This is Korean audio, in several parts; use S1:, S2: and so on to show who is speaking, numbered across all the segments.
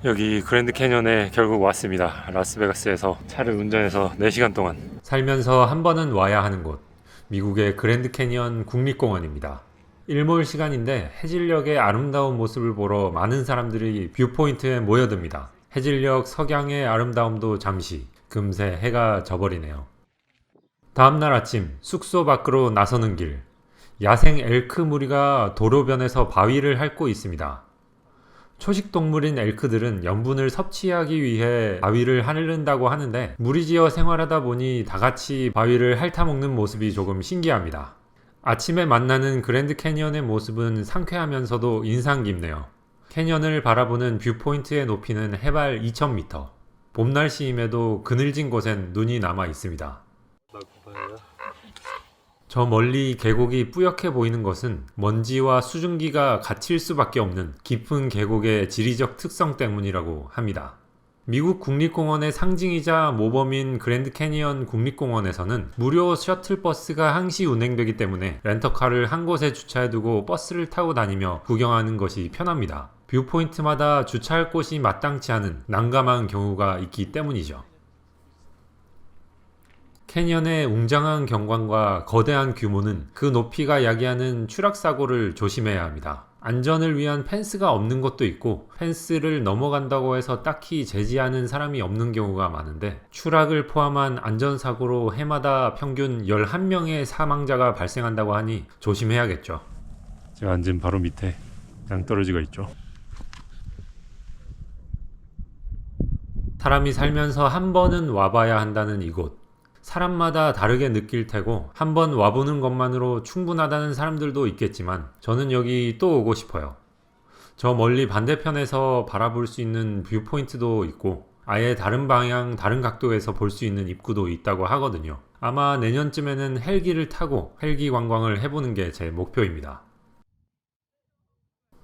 S1: 여기 그랜드 캐년에 결국 왔습니다. 라스베가스에서 차를 운전해서 4시간 동안 살면서 한 번은 와야 하는 곳, 미국의 그랜드 캐니언 국립공원입니다. 일몰 시간인데 해질녘의 아름다운 모습을 보러 많은 사람들이 뷰포인트에 모여듭니다. 해질녘 석양의 아름다움도 잠시, 금세 해가 져버리네요. 다음날 아침 숙소 밖으로 나서는 길, 야생 엘크 무리가 도로변에서 바위를 핥고 있습니다. 초식동물인 엘크들은 염분을 섭취하기 위해 바위를 핥는다고 하는데 무리지어 생활하다 보니 다같이 바위를 핥아먹는 모습이 조금 신기합니다. 아침에 만나는 그랜드 캐니언의 모습은 상쾌하면서도 인상 깊네요. 캐니언을 바라보는 뷰포인트의 높이는 해발 2000m. 봄 날씨임에도 그늘진 곳엔 눈이 남아 있습니다. 저 멀리 계곡이 뿌옇게 보이는 것은 먼지와 수증기가 갇힐 수밖에 없는 깊은 계곡의 지리적 특성 때문이라고 합니다. 미국 국립공원의 상징이자 모범인 그랜드 캐니언 국립공원에서는 무료 셔틀버스가 항시 운행되기 때문에 렌터카를 한 곳에 주차해두고 버스를 타고 다니며 구경하는 것이 편합니다. 뷰포인트마다 주차할 곳이 마땅치 않은 난감한 경우가 있기 때문이죠. 캐니언의 웅장한 경관과 거대한 규모는 그 높이가 야기하는 추락사고를 조심해야 합니다. 안전을 위한 펜스가 없는 곳도 있고 펜스를 넘어간다고 해서 딱히 제지하는 사람이 없는 경우가 많은데 추락을 포함한 안전사고로 해마다 평균 11명의 사망자가 발생한다고 하니 조심해야겠죠. 제가 앉은 바로 밑에 낭떠러지가 있죠. 사람이 살면서 한 번은 와봐야 한다는 이곳. 사람마다 다르게 느낄 테고 한번 와보는 것만으로 충분하다는 사람들도 있겠지만 저는 여기 또 오고 싶어요. 저 멀리 반대편에서 바라볼 수 있는 뷰포인트도 있고 아예 다른 방향 다른 각도에서 볼 수 있는 입구도 있다고 하거든요. 아마 내년쯤에는 헬기를 타고 헬기 관광을 해보는 게 제 목표입니다.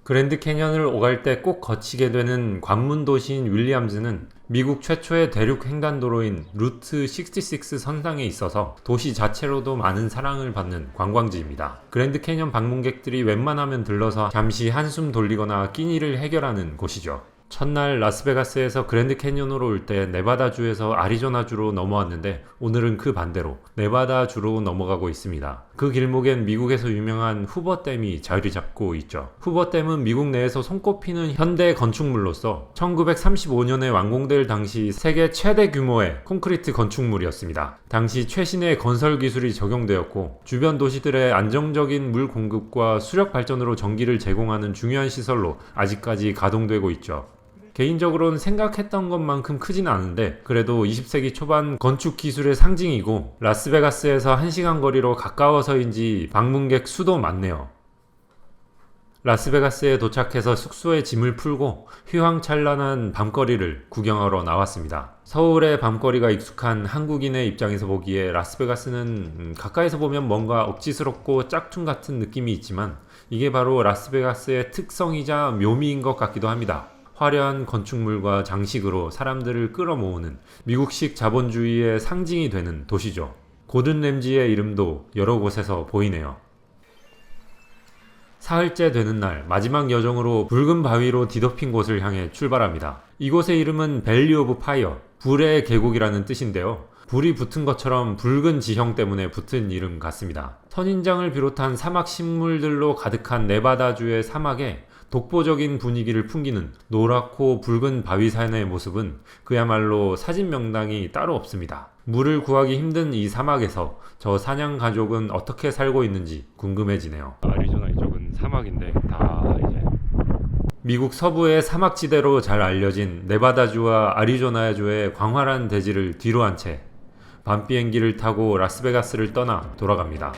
S1: 그랜드 캐니언을 오갈 때 꼭 거치게 되는 관문 도시인 윌리엄즈는 미국 최초의 대륙 횡단도로인 루트 66 선상에 있어서 도시 자체로도 많은 사랑을 받는 관광지입니다. 그랜드 캐니언 방문객들이 웬만하면 들러서 잠시 한숨 돌리거나 끼니를 해결하는 곳이죠. 첫날 라스베가스에서 그랜드 캐니언으로 올 때 네바다주에서 아리조나주로 넘어왔는데 오늘은 그 반대로 네바다주로 넘어가고 있습니다. 그 길목엔 미국에서 유명한 후버댐이 자리 잡고 있죠. 후버댐은 미국 내에서 손꼽히는 현대 건축물로서 1935년에 완공될 당시 세계 최대 규모의 콘크리트 건축물이었습니다. 당시 최신의 건설 기술이 적용되었고 주변 도시들의 안정적인 물 공급과 수력 발전으로 전기를 제공하는 중요한 시설로 아직까지 가동되고 있죠. 개인적으로는 생각했던 것만큼 크진 않은데 그래도 20세기 초반 건축 기술의 상징이고 라스베가스에서 1시간 거리로 가까워서인지 방문객 수도 많네요. 라스베가스에 도착해서 숙소에 짐을 풀고 휘황찬란한 밤거리를 구경하러 나왔습니다. 서울의 밤거리가 익숙한 한국인의 입장에서 보기에 라스베가스는 가까이서 보면 뭔가 억지스럽고 짝퉁 같은 느낌이 있지만 이게 바로 라스베가스의 특성이자 묘미인 것 같기도 합니다. 화려한 건축물과 장식으로 사람들을 끌어모으는 미국식 자본주의의 상징이 되는 도시죠. 고든 램지의 이름도 여러 곳에서 보이네요. 사흘째 되는 날 마지막 여정으로 붉은 바위로 뒤덮인 곳을 향해 출발합니다. 이곳의 이름은 밸리 오브 파이어, 불의 계곡이라는 뜻인데요. 불이 붙은 것처럼 붉은 지형 때문에 붙은 이름 같습니다. 선인장을 비롯한 사막 식물들로 가득한 네바다주의 사막에 독보적인 분위기를 풍기는 노랗고 붉은 바위산의 모습은 그야말로 사진 명당이 따로 없습니다. 물을 구하기 힘든 이 사막에서 저 사냥 가족은 어떻게 살고 있는지 궁금해지네요. 아리조나 이쪽은 사막인데 다 이제 미국 서부의 사막지대로 잘 알려진 네바다주와 아리조나주의 광활한 대지를 뒤로 한 채 밤 비행기를 타고 라스베가스를 떠나 돌아갑니다.